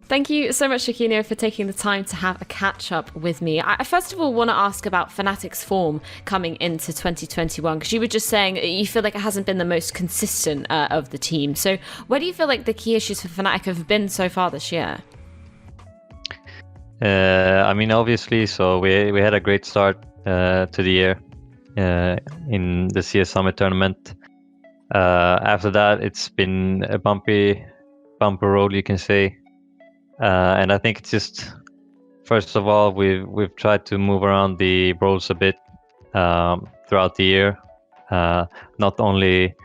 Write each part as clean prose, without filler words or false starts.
Thank you so much, Jackinho, for taking the time to have a catch-up with me. I first of all want to ask about Fnatic's form coming into 2021, because you were just saying you feel like it hasn't been the most consistent of the team. So where do you feel like the key issues for Fnatic have been so far this year? I mean, obviously, so we had a great start to the year in the CS Summit tournament. After that, it's been a bumpy road, you can say. And I think it's just, first of all, we've tried to move around the roles a bit throughout the year. Not only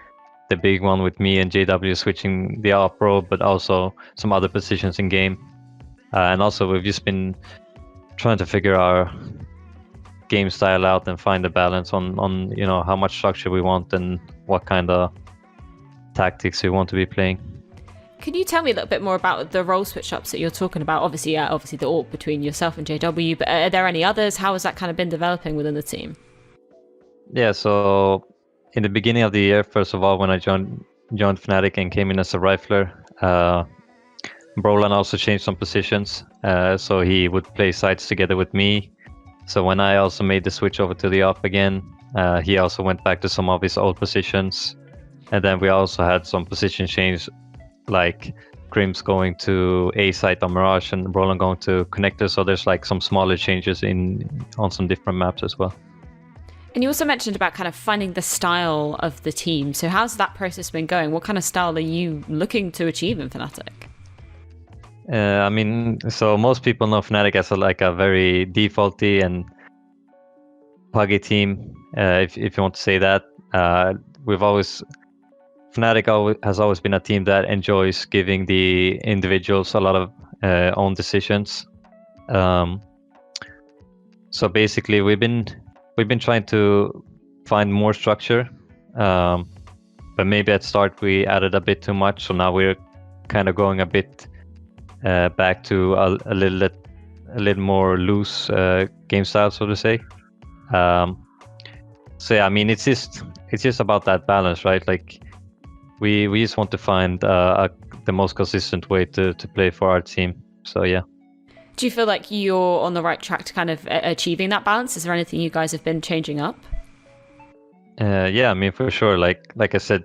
the big one with me and JW switching the AWP role, but also some other positions in game. And also we've just been trying to figure our game style out and find a balance on you know, how much structure we want and what kind of tactics we want to be playing. Can you tell me a little bit more about the role switch ups that you're talking about? Obviously the AWP between yourself and JW, but are there any others? How has that kind of been developing within the team? Yeah, so in the beginning of the year, first of all, when I joined Fnatic and came in as a rifler, Brolan also changed some positions, so he would play sides together with me. So when I also made the switch over to the AWP again, he also went back to some of his old positions. And then we also had some position change, like Grim's going to A site on Mirage and Roland going to Connector. So there's like some smaller changes on some different maps as well. And you also mentioned about kind of finding the style of the team. So how's that process been going? What kind of style are you looking to achieve in Fnatic? I mean, so most people know Fnatic as a very defaulty and puggy team, if you want to say that. Fnatic has always been a team that enjoys giving the individuals a lot of own decisions. So basically, we've been trying to find more structure, but maybe at start we added a bit too much. So now we're kind of going a bit back to a little more loose game style, so to say. So yeah, I mean, it's just about that balance, right? Like we just want to find the most consistent way to play for our team. So yeah. Do you feel like you're on the right track to kind of achieving that balance? Is there anything you guys have been changing up? Yeah, I mean, for sure. Like I said,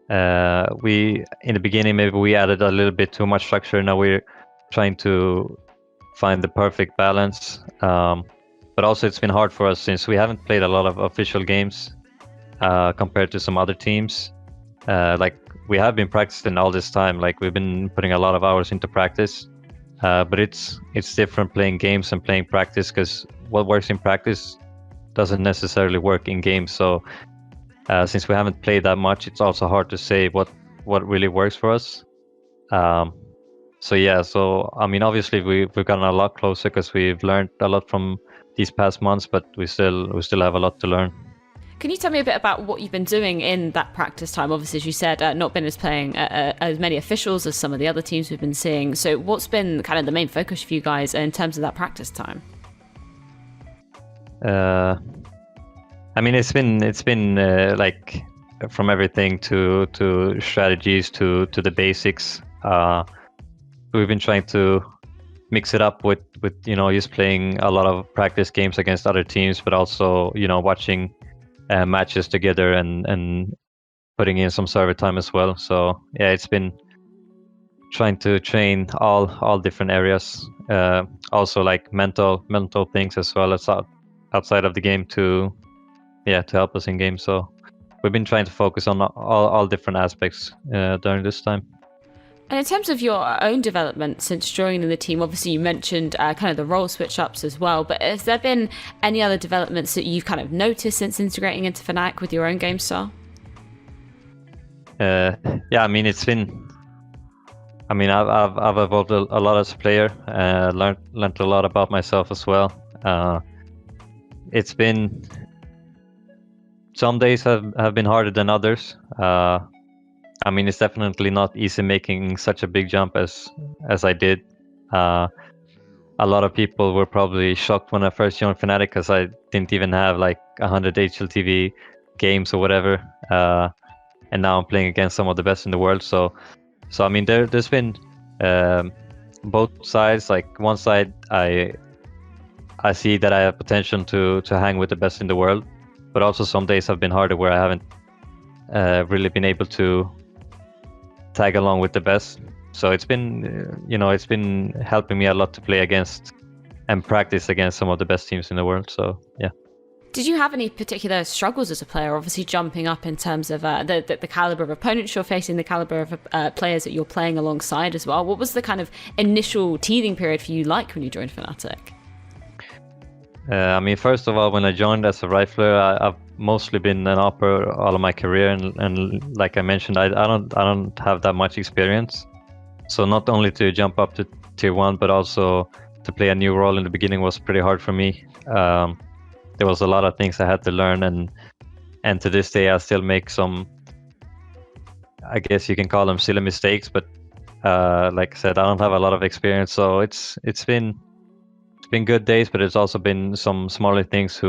in the beginning maybe we added a little bit too much structure. Now we're trying to find the perfect balance. But also it's been hard for us since we haven't played a lot of official games compared to some other teams. Like we have been practicing all this time. Like we've been putting a lot of hours into practice. But it's different playing games and playing practice, because what works in practice doesn't necessarily work in games. So since we haven't played that much, it's also hard to say what really works for us. So yeah, so I mean, obviously we've gotten a lot closer because we've learned a lot from these past months, but we still have a lot to learn. Can you tell me a bit about what you've been doing in that practice time? Obviously, as you said, not been as playing as many officials as some of the other teams we've been seeing. So what's been kind of the main focus for you guys in terms of that practice time? I mean, it's been like from everything to strategies to the basics. We've been trying to mix it up with just playing a lot of practice games against other teams, but also watching matches together and putting in some server time as well. So yeah, it's been trying to train all different areas, also like mental things as well as outside of the game to help us in game. So we've been trying to focus on all different aspects during this time. And in terms of your own development since joining the team, obviously you mentioned kind of the role switch ups as well, but has there been any other developments that you've kind of noticed since integrating into Fnatic with your own game style? Yeah, I mean, I've evolved a lot as a player, learned a lot about myself as well. It's been, some days have been harder than others. I mean, it's definitely not easy making such a big jump as I did. A lot of people were probably shocked when I first joined Fnatic because I didn't even have like 100 HLTV games or whatever. And now I'm playing against some of the best in the world. So I mean, there's been both sides. Like one side, I see that I have potential to hang with the best in the world, but also some days have been harder where I haven't really been able to tag along with the best. So it's been, it's been helping me a lot to play against and practice against some of the best teams in the world. So yeah. Did you have any particular struggles as a player? Obviously, jumping up in terms of the caliber of opponents you're facing, the caliber of players that you're playing alongside as well. What was the kind of initial teething period for you like when you joined Fnatic? I mean, first of all, when I joined as a rifler, I've mostly been an AWPer all of my career, and like I mentioned, I don't have that much experience. So not only to jump up to tier 1, but also to play a new role in the beginning was pretty hard for me. There was a lot of things I had to learn, and to this day I still make some, I guess you can call them silly mistakes, but like I said, I don't have a lot of experience, so it's been good days, but it's also been some smaller things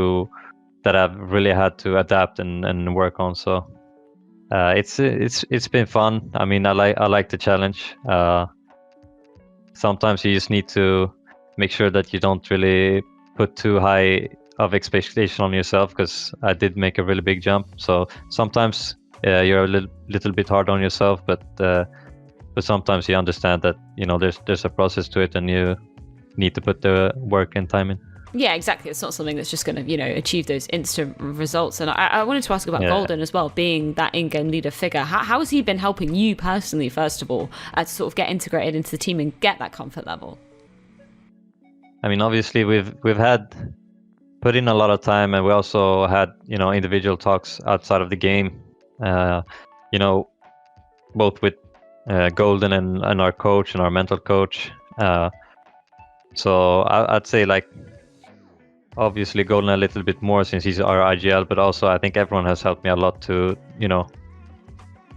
that I've really had to adapt and work on. So it's been fun. I mean, I like the challenge. Sometimes you just need to make sure that you don't really put too high of expectation on yourself, because I did make a really big jump. So sometimes you're a little bit hard on yourself, but sometimes you understand that there's a process to it, and you need to put the work and time in. Yeah, exactly. It's not something that's just going to, achieve those instant results. And I wanted to ask about Golden as well, being that in-game leader figure. How has he been helping you personally, first of all, to sort of get integrated into the team and get that comfort level? I mean, obviously we've had put in a lot of time, and we also had individual talks outside of the game. Both with Golden and our coach and our mental coach. So I'd say, like, obviously Golden a little bit more since he's our IGL, but also I think everyone has helped me a lot to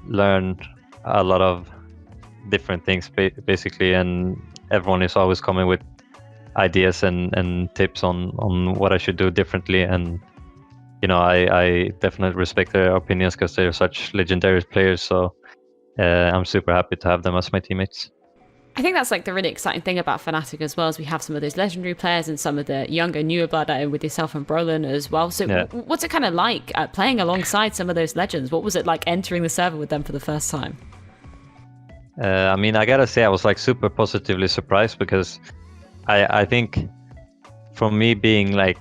learn a lot of different things basically, and everyone is always coming with ideas and tips on what I should do differently, and I definitely respect their opinions because they're such legendary players. So I'm super happy to have them as my teammates. I think that's like the really exciting thing about Fnatic as well, as we have some of those legendary players and some of the younger, newer blood with yourself and Brolin as well. So what's it kind of like playing alongside some of those legends? What was it like entering the server with them for the first time? I mean, I gotta say I was like super positively surprised, because I think from me being like,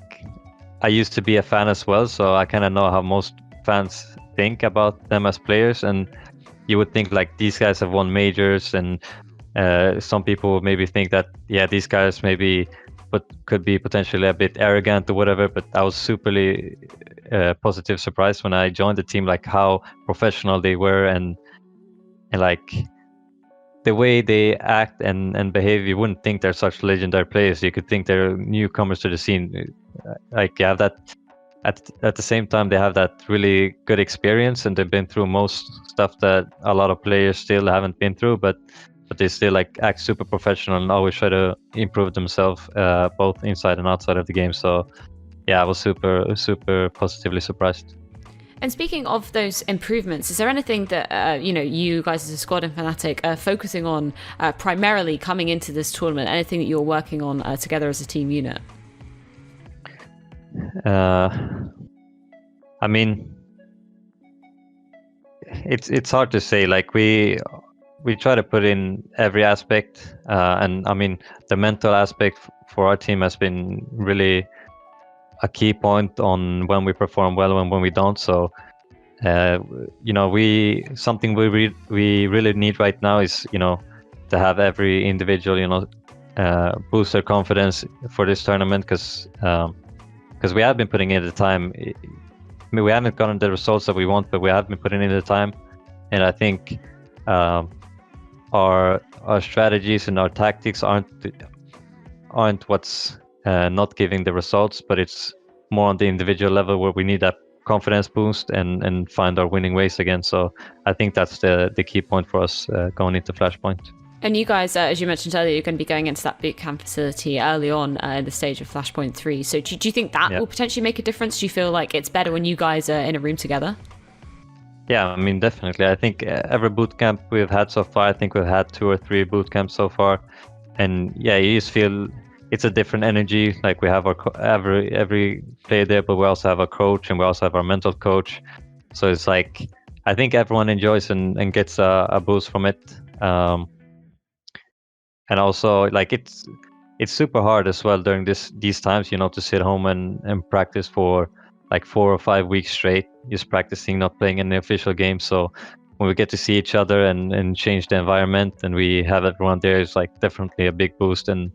I used to be a fan as well, so I kind of know how most fans think about them as players, and you would think like these guys have won majors, and some people maybe think that these guys maybe could be potentially a bit arrogant or whatever, but I was superly positive surprised when I joined the team, like how professional they were, and like the way they act and behave. You wouldn't think they're such legendary players. You could think they're newcomers to the scene. Like, yeah, that at the same time they have that really good experience, and they've been through most stuff that a lot of players still haven't been through, but they still like act super professional and always try to improve themselves, both inside and outside of the game. So yeah, I was super positively surprised. And speaking of those improvements, is there anything that you guys as a squad in Fnatic are focusing on primarily coming into this tournament? Anything that you're working on together as a team unit? I mean, it's hard to say. Like, we try to put in every aspect, and I mean, the mental aspect for our team has been really a key point on when we perform well and when we don't. So something we really need right now is to have every individual boost their confidence for this tournament, because we have been putting in the time. I mean, we haven't gotten the results that we want, but we have been putting in the time, and I think our strategies and our tactics aren't what's not giving the results, but it's more on the individual level where we need that confidence boost and find our winning ways again. So I think that's the key point for us going into Flashpoint. And you guys, as you mentioned earlier, you're going to be going into that bootcamp facility early on in the stage of Flashpoint 3. So do you think that will potentially make a difference? Do you feel like it's better when you guys are in a room together? Yeah, I mean, definitely. I think every bootcamp we've had so far, I think we've had 2 or 3 bootcamps so far. and yeah, you just feel it's a different energy. Like we have our every player there, but we also have a coach and we also have our mental coach. So it's like I think everyone enjoys and gets a boost from it. And also like it's super hard as well during these times, you know, to sit home and practice for like 4 or 5 weeks straight, just practicing, not playing in the official game. So when we get to see each other and change the environment and we have everyone there, it's like definitely a big boost and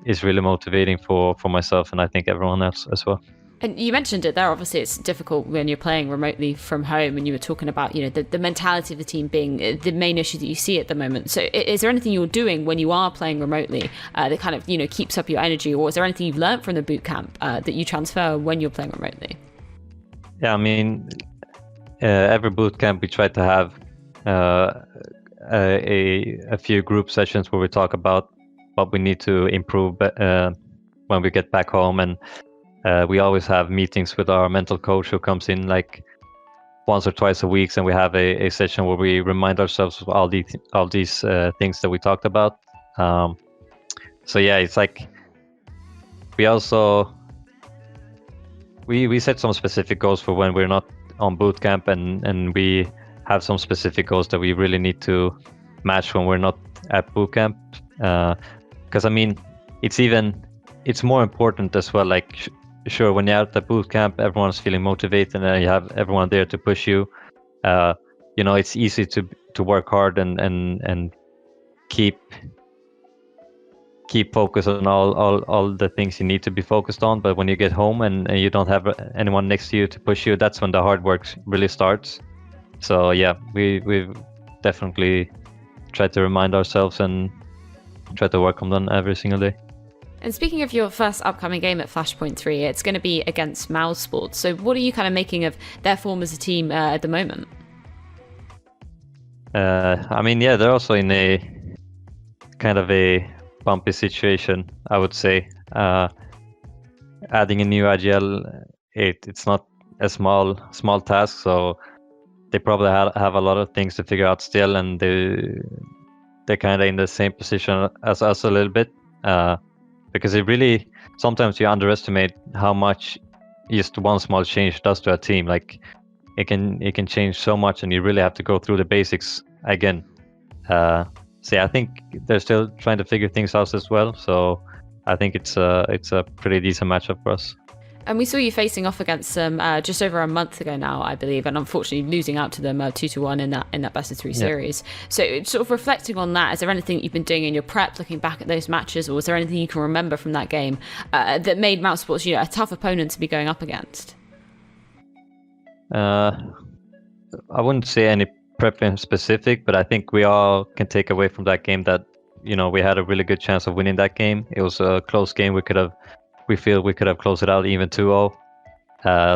is really motivating for myself and I think everyone else as well. And you mentioned it there, obviously it's difficult when you're playing remotely from home, and you were talking about, you know, the mentality of the team being the main issue that you see at the moment. So is there anything you're doing when you are playing remotely that kind of, you know, keeps up your energy, or is there anything you've learned from the boot camp that you transfer when you're playing remotely? Yeah, I mean, every boot camp we try to have a few group sessions where we talk about what we need to improve when we get back home, and we always have meetings with our mental coach who comes in like once or twice a week, and we have a session where we remind ourselves of all these things that we talked about. So yeah, it's like we also we set some specific goals for when we're not on boot camp, and we have some specific goals that we really need to match when we're not at boot camp. Because I mean, it's more important as well. Like sure, when you're at the boot camp, everyone's feeling motivated, and you have everyone there to push you. You know, it's easy to work hard and keep focus on all the things you need to be focused on. But when you get home and you don't have anyone next to you to push you, that's when the hard work really starts. So yeah, we've definitely tried to remind ourselves and try to work on them every single day. And speaking of your first upcoming game at Flashpoint 3, it's going to be against Mousesports. So what are you kind of making of their form as a team at the moment? I mean, yeah, they're also in a kind of a bumpy situation, I would say. Adding a new IGL, it's not a small task, so they probably have a lot of things to figure out still, and they're kind of in the same position as us a little bit. Because it really, sometimes you underestimate how much just one small change does to a team. Like it can change so much, and you really have to go through the basics again. So yeah, I think they're still trying to figure things out as well. So I think it's a pretty decent matchup for us. And we saw you facing off against them just over a month ago now, I believe, and unfortunately losing out to them 2-1 in that best of 3 series. So sort of reflecting on that, is there anything you've been doing in your prep, looking back at those matches, or is there anything you can remember from that game that made Mousesports, you know, a tough opponent to be going up against? I wouldn't say any prep in specific, but I think we all can take away from that game that, you know, we had a really good chance of winning that game. It was a close game. We feel we could have closed it out even 2-0.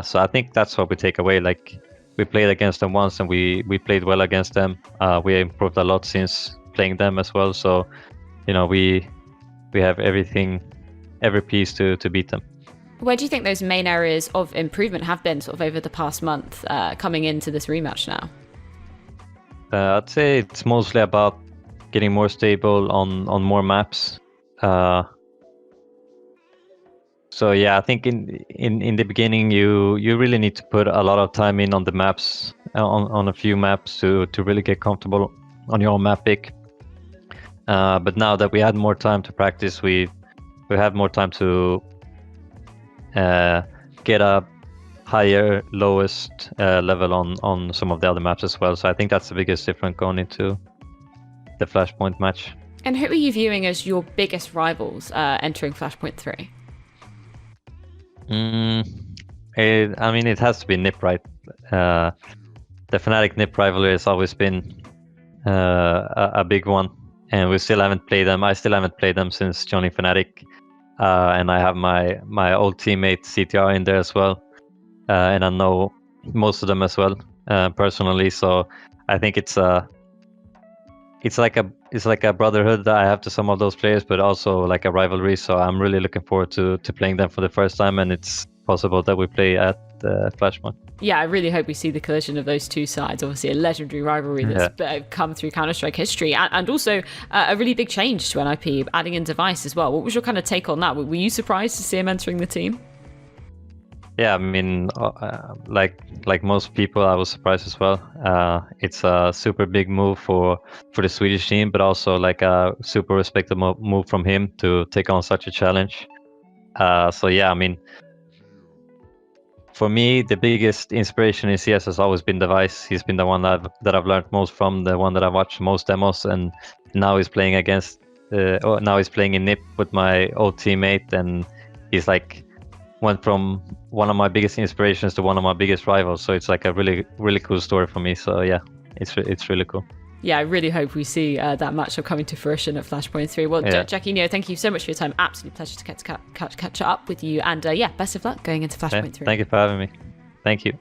So I think that's what we take away. Like we played against them once and we played well against them. We improved a lot since playing them as well. So, you know, we have every piece to beat them. Where do you think those main areas of improvement have been sort of over the past month coming into this rematch now? I'd say it's mostly about getting more stable on more maps. So yeah, I think in the beginning you really need to put a lot of time in on the maps, on a few maps to really get comfortable on your own map pick. But now that we had more time to practice, we have more time to get a higher lowest level on some of the other maps as well. So I think that's the biggest difference going into the Flashpoint match. And who are you viewing as your biggest rivals entering Flashpoint 3? I mean, it has to be NiP, right? The Fnatic NiP rivalry has always been a big one, and we still haven't played them. I still haven't played them since joining Fnatic, and I have my old teammate CTR in there as well, and I know most of them as well personally. So I think it's like a brotherhood that I have to some of those players, but also like a rivalry. So I'm really looking forward to playing them for the first time, and it's possible that we play at Flashpoint. Yeah, I really hope we see the collision of those two sides. Obviously, a legendary rivalry that's come through Counter-Strike history, and also a really big change to NIP, adding in Device as well. What was your kind of take on that? Were you surprised to see him entering the team? Yeah, I mean, like most people, I was surprised as well. It's a super big move for the Swedish team, but also like a super respectable move from him to take on such a challenge. So yeah, I mean, for me, the biggest inspiration in CS has always been Device. He's been the one that I've learned most from, the one that I've watched most demos, and now he's playing now he's playing in NIP with my old teammate, and he's like went from one of my biggest inspirations to one of my biggest rivals. So it's like a really, really cool story for me. So yeah, it's really cool. Yeah, I really hope we see that matchup coming to fruition at Flashpoint 3. Well, Jackinho, thank you so much for your time. Absolute pleasure to get to catch up with you. And yeah, best of luck going into Flashpoint 3. Thank you for having me. Thank you.